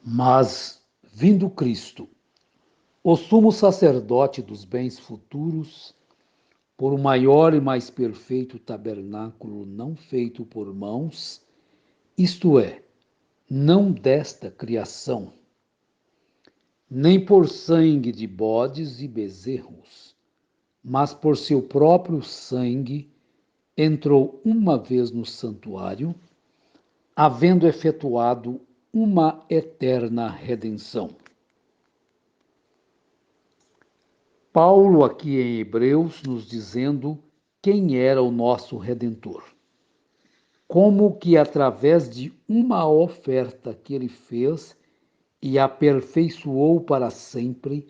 Mas, vindo Cristo, o sumo sacerdote dos bens futuros, por um maior e mais perfeito tabernáculo não feito por mãos, isto é, não desta criação, nem por sangue de bodes e bezerros, mas por seu próprio sangue, entrou uma vez no santuário, havendo efetuado uma eterna redenção. Paulo, aqui em Hebreus, nos dizendo quem era o nosso Redentor. Como que através de uma oferta que ele fez e aperfeiçoou para sempre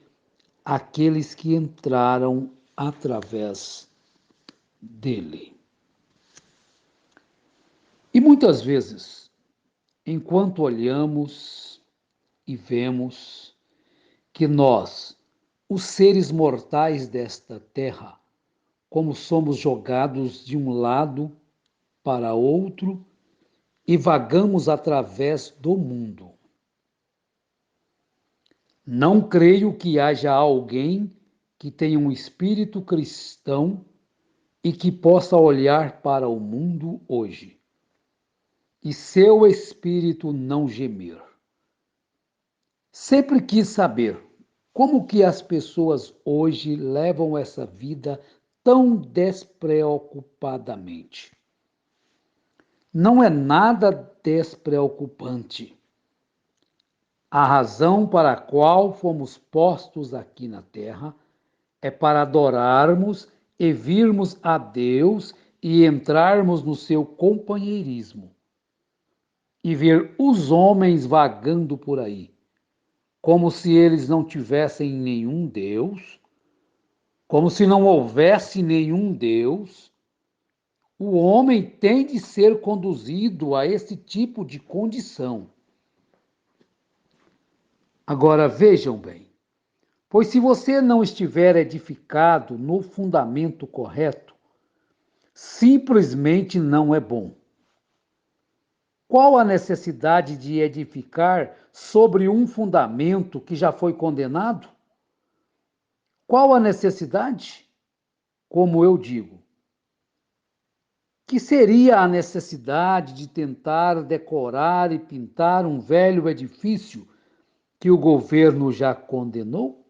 aqueles que entraram através dele. E muitas vezes, enquanto olhamos e vemos que nós, os seres mortais desta terra, como somos jogados de um lado para outro e vagamos através do mundo. Não creio que haja alguém que tenha um espírito cristão e que possa olhar para o mundo hoje e seu espírito não gemer. Sempre quis saber como que as pessoas hoje levam essa vida tão despreocupadamente. Não é nada despreocupante. A razão para a qual fomos postos aqui na terra é para adorarmos e virmos a Deus e entrarmos no seu companheirismo e ver os homens vagando por aí, como se eles não tivessem nenhum Deus, como se não houvesse nenhum Deus. O homem tem de ser conduzido a esse tipo de condição. Agora vejam bem, pois se você não estiver edificado no fundamento correto, simplesmente não é bom. Qual a necessidade de edificar sobre um fundamento que já foi condenado? Qual a necessidade? Como eu digo, que seria a necessidade de tentar decorar e pintar um velho edifício que o governo já condenou?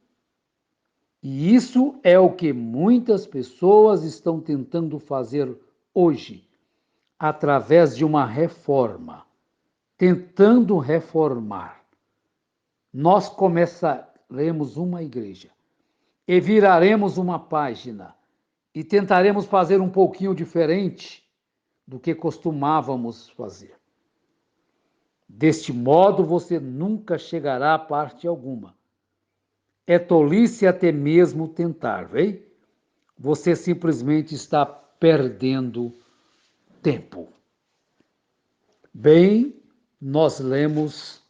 E isso é o que muitas pessoas estão tentando fazer hoje, através de uma reforma, tentando reformar. Nós começaremos uma igreja e viraremos uma página e tentaremos fazer um pouquinho diferente do que costumávamos fazer. Deste modo, você nunca chegará a parte alguma. É tolice até mesmo tentar, vê? Você simplesmente está perdendo tempo. Bem, nós lemos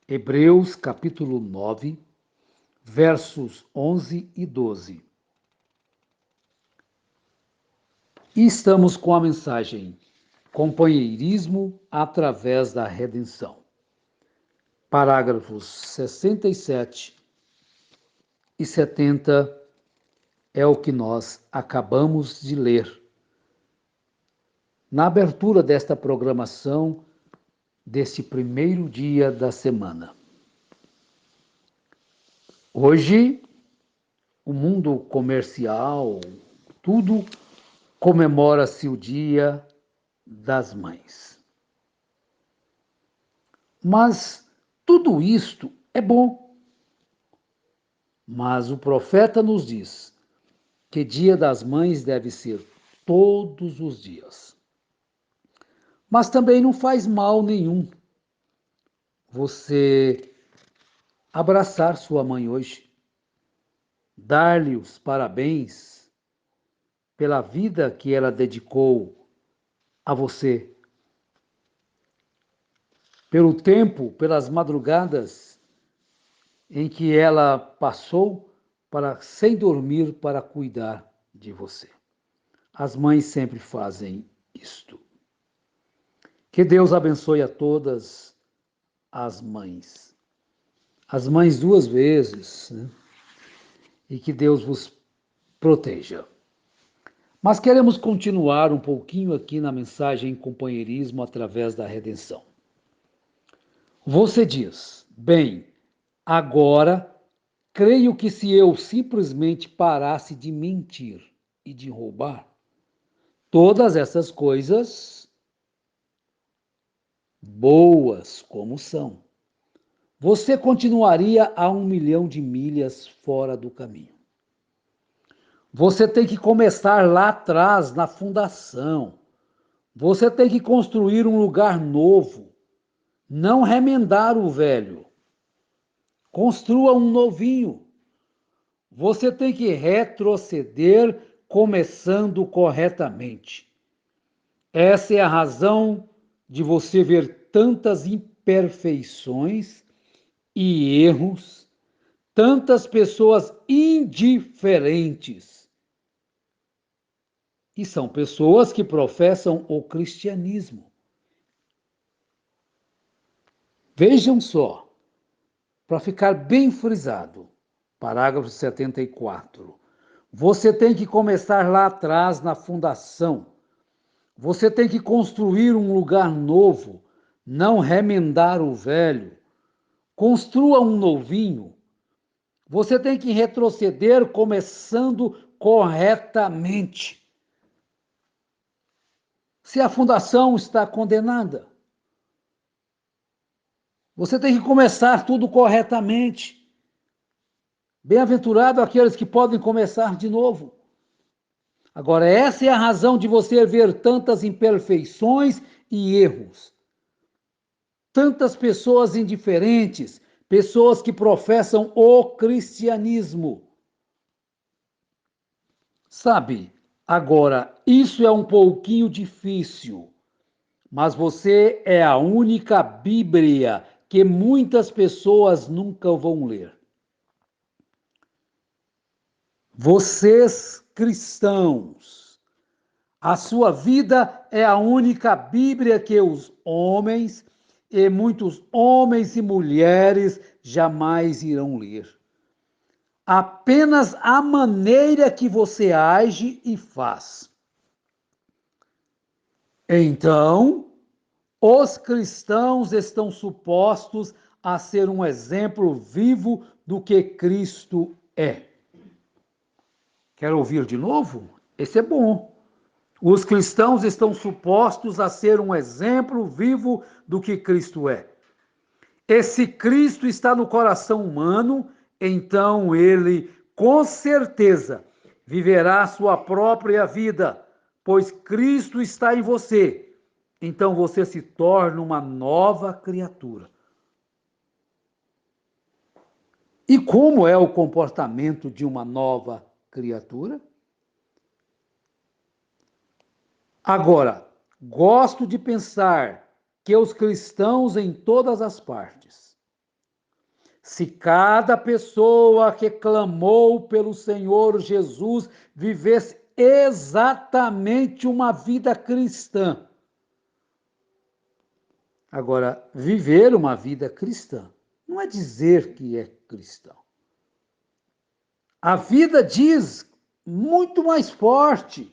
Hebreus capítulo 9, versos 11 e 12. E estamos com a mensagem Companheirismo através da redenção. Parágrafos 67 e 70 é o que nós acabamos de ler. Na abertura desta programação, deste primeiro dia da semana. Hoje, o mundo comercial, tudo comemora-se o Dia das Mães. Mas tudo isto é bom. Mas o profeta nos diz que Dia das Mães deve ser todos os dias. Mas também não faz mal nenhum você abraçar sua mãe hoje, dar-lhe os parabéns pela vida que ela dedicou a você, pelo tempo, pelas madrugadas em que ela passou sem dormir para cuidar de você. As mães sempre fazem isto. Que Deus abençoe a todas as mães. as mães duas vezes, né? E que Deus vos proteja. Mas queremos continuar um pouquinho aqui na mensagem companheirismo através da redenção. Você diz, bem, agora creio que se eu simplesmente parasse de mentir e de roubar, todas essas coisas, boas como são, você continuaria a 1 milhão de milhas fora do caminho. Você tem que começar lá atrás, na fundação. Você tem que construir um lugar novo, não remendar o velho. Construa um novinho. Você tem que retroceder começando corretamente. Essa é a razão de você ver tantas imperfeições e erros, tantas pessoas indiferentes. E são pessoas que professam o cristianismo. Vejam só, para ficar bem frisado, parágrafo 74. Você tem que começar lá atrás na fundação. Você tem que construir um lugar novo, não remendar o velho. Construa um novinho. Você tem que retroceder começando corretamente. Se a fundação está condenada, você tem que começar tudo corretamente. Bem-aventurado aqueles que podem começar de novo. Agora, essa é a razão de você ver tantas imperfeições e erros. Tantas pessoas indiferentes, pessoas que professam o cristianismo. Sabe, agora, isso é um pouquinho difícil, mas você é a única Bíblia que muitas pessoas nunca vão ler. Vocês, cristãos, a sua vida é a única Bíblia que os homens, e muitos homens e mulheres, jamais irão ler. Apenas a maneira que você age e faz. Então, os cristãos estão supostos a ser um exemplo vivo do que Cristo é. Quer ouvir de novo? Esse é bom. Os cristãos estão supostos a ser um exemplo vivo do que Cristo é. Esse Cristo está no coração humano, então ele, com certeza, viverá a sua própria vida, pois Cristo está em você. Então você se torna uma nova criatura. E como é o comportamento de uma nova criatura? Agora, gosto de pensar que os cristãos em todas as partes, se cada pessoa que clamou pelo Senhor Jesus vivesse exatamente uma vida cristã. Agora, viver uma vida cristã não é dizer que é cristão. A vida diz muito mais forte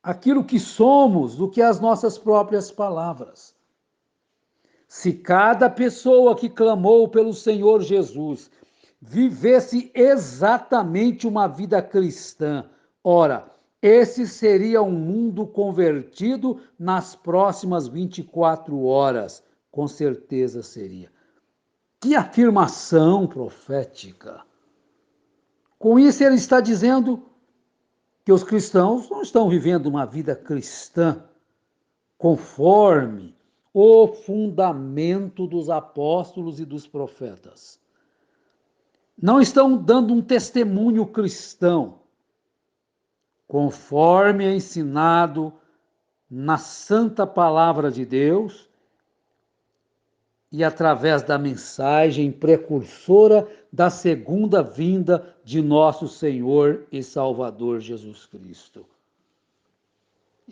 aquilo que somos do que as nossas próprias palavras. Se cada pessoa que clamou pelo Senhor Jesus vivesse exatamente uma vida cristã, ora, esse seria um mundo convertido nas próximas 24 horas, com certeza seria. Que afirmação profética! Com isso, ele está dizendo que os cristãos não estão vivendo uma vida cristã conforme o fundamento dos apóstolos e dos profetas. Não estão dando um testemunho cristão, conforme é ensinado na santa palavra de Deus e através da mensagem precursora da segunda vinda de nosso Senhor e Salvador Jesus Cristo.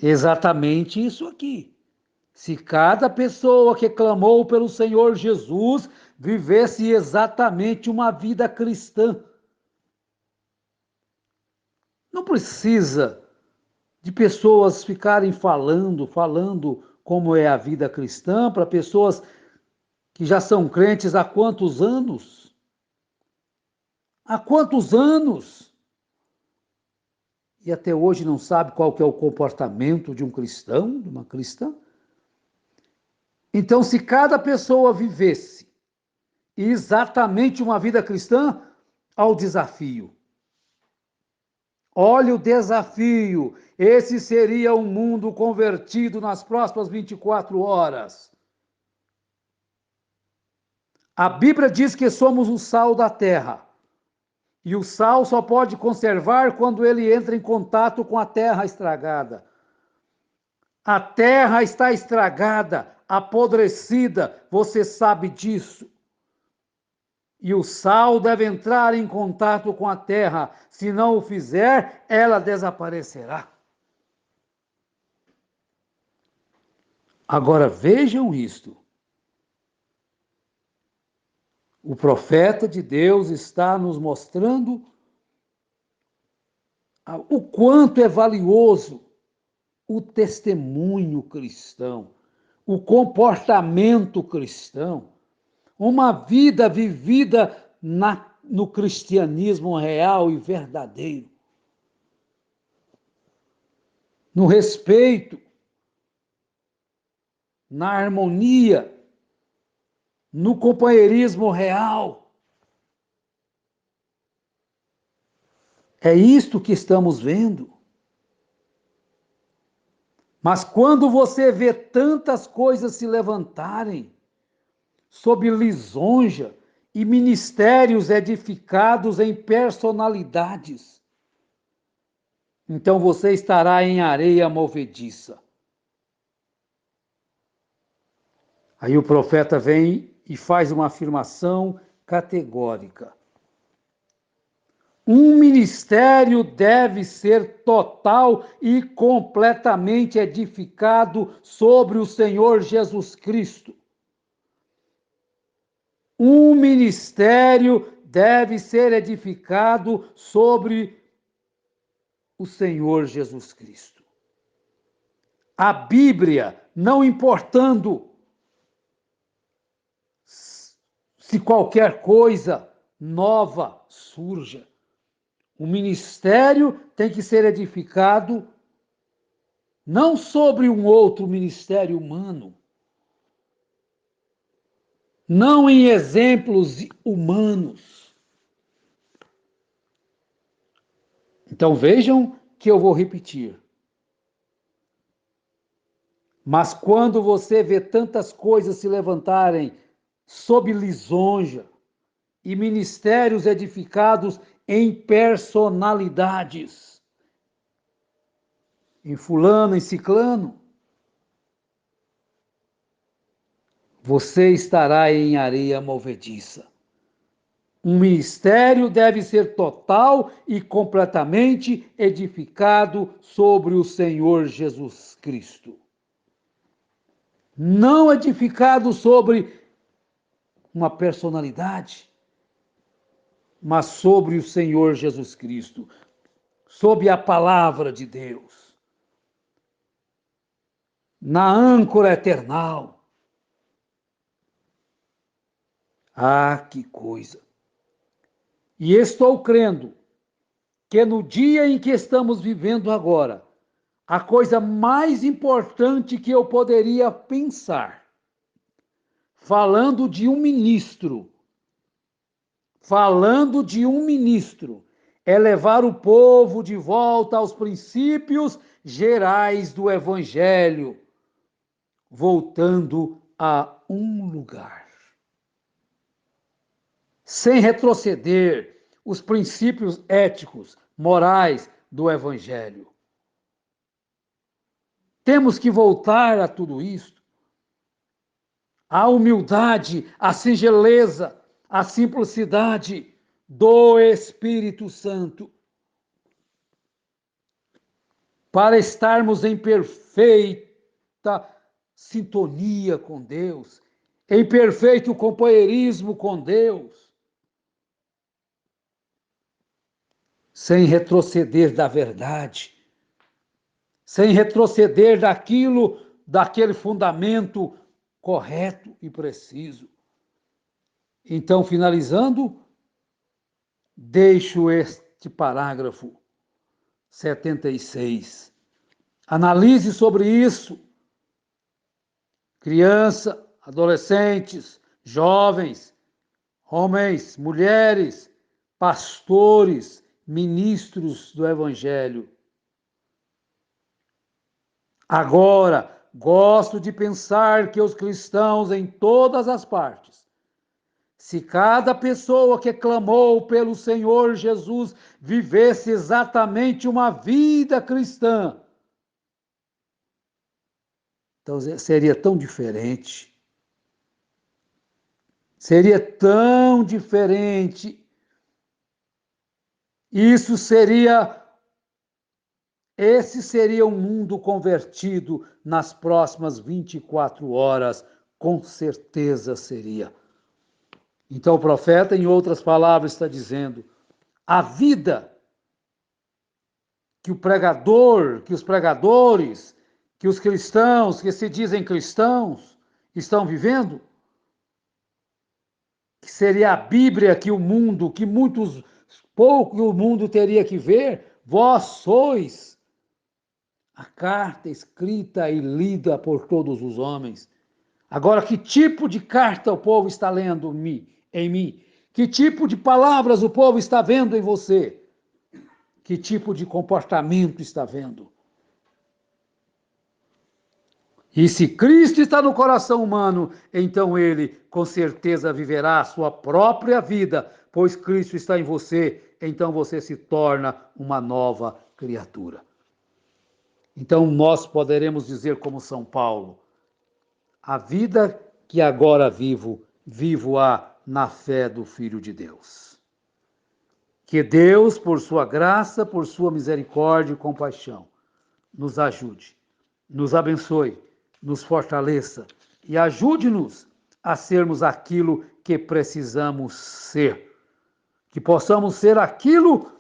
Exatamente isso aqui. Se cada pessoa que clamou pelo Senhor Jesus vivesse exatamente uma vida cristã. Não precisa de pessoas ficarem falando como é a vida cristã, para pessoas que já são crentes há quantos anos? Há quantos anos? E até hoje não sabe qual que é o comportamento de um cristão, de uma cristã? Então, se cada pessoa vivesse exatamente uma vida cristã, ao desafio. Olha o desafio. Esse seria um mundo convertido nas próximas 24 horas. A Bíblia diz que somos o sal da terra. E o sal só pode conservar quando ele entra em contato com a terra estragada. A terra está estragada, apodrecida, você sabe disso. E o sal deve entrar em contato com a terra. Se não o fizer, ela desaparecerá. Agora vejam isto. O profeta de Deus está nos mostrando o quanto é valioso o testemunho cristão, o comportamento cristão, uma vida vivida no cristianismo real e verdadeiro, no respeito, na harmonia, no companheirismo real. É isto que estamos vendo. Mas quando você vê tantas coisas se levantarem sob lisonja e ministérios edificados em personalidades, então você estará em areia movediça. Aí o profeta vem e faz uma afirmação categórica. Um ministério deve ser total e completamente edificado sobre o Senhor Jesus Cristo. Um ministério deve ser edificado sobre o Senhor Jesus Cristo. A Bíblia, não importando se qualquer coisa nova surja, o ministério tem que ser edificado não sobre um outro ministério humano, não em exemplos humanos. Então vejam que eu vou repetir. Mas quando você vê tantas coisas se levantarem sob lisonja e ministérios edificados em personalidades, em fulano, em ciclano, você estará em areia movediça. Um ministério deve ser total e completamente edificado sobre o Senhor Jesus Cristo. Não edificado sobre uma personalidade, mas sobre o Senhor Jesus Cristo, sobre a palavra de Deus, na âncora eternal. Ah, que coisa! E estou crendo que no dia em que estamos vivendo agora, a coisa mais importante que eu poderia pensar, falando de um ministro, é levar o povo de volta aos princípios gerais do Evangelho, voltando a um lugar. Sem retroceder os princípios éticos, morais do Evangelho. Temos que voltar a tudo isto. A humildade, a singeleza, a simplicidade do Espírito Santo. Para estarmos em perfeita sintonia com Deus, em perfeito companheirismo com Deus, sem retroceder da verdade, sem retroceder daquele fundamento correto e preciso. Então, finalizando, deixo este parágrafo 76. Analise sobre isso, criança, adolescentes, jovens, homens, mulheres, pastores, ministros do Evangelho. Agora, gosto de pensar que os cristãos em todas as partes, se cada pessoa que clamou pelo Senhor Jesus vivesse exatamente uma vida cristã, então seria tão diferente. Seria tão diferente. Esse seria um mundo convertido nas próximas 24 horas, com certeza seria. Então o profeta, em outras palavras, está dizendo: a vida que o pregador, que os pregadores, que os cristãos, que se dizem cristãos, estão vivendo, que seria a Bíblia que pouco o mundo teria que ver, vós sois a carta escrita e lida por todos os homens. Agora, que tipo de carta o povo está lendo em mim? Que tipo de palavras o povo está vendo em você? Que tipo de comportamento está vendo? E se Cristo está no coração humano, então ele com certeza viverá a sua própria vida, pois Cristo está em você, então você se torna uma nova criatura. Então nós poderemos dizer como São Paulo: a vida que agora vivo, vivo-a na fé do Filho de Deus. Que Deus, por sua graça, por sua misericórdia e compaixão, nos ajude, nos abençoe, nos fortaleça e ajude-nos a sermos aquilo que precisamos ser. Que possamos ser aquilo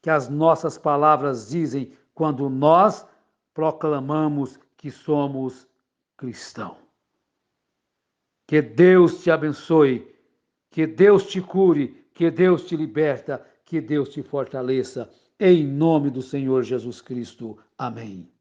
que as nossas palavras dizem quando nós proclamamos que somos cristãos. Que Deus te abençoe, que Deus te cure, que Deus te liberta, que Deus te fortaleça. Em nome do Senhor Jesus Cristo. Amém.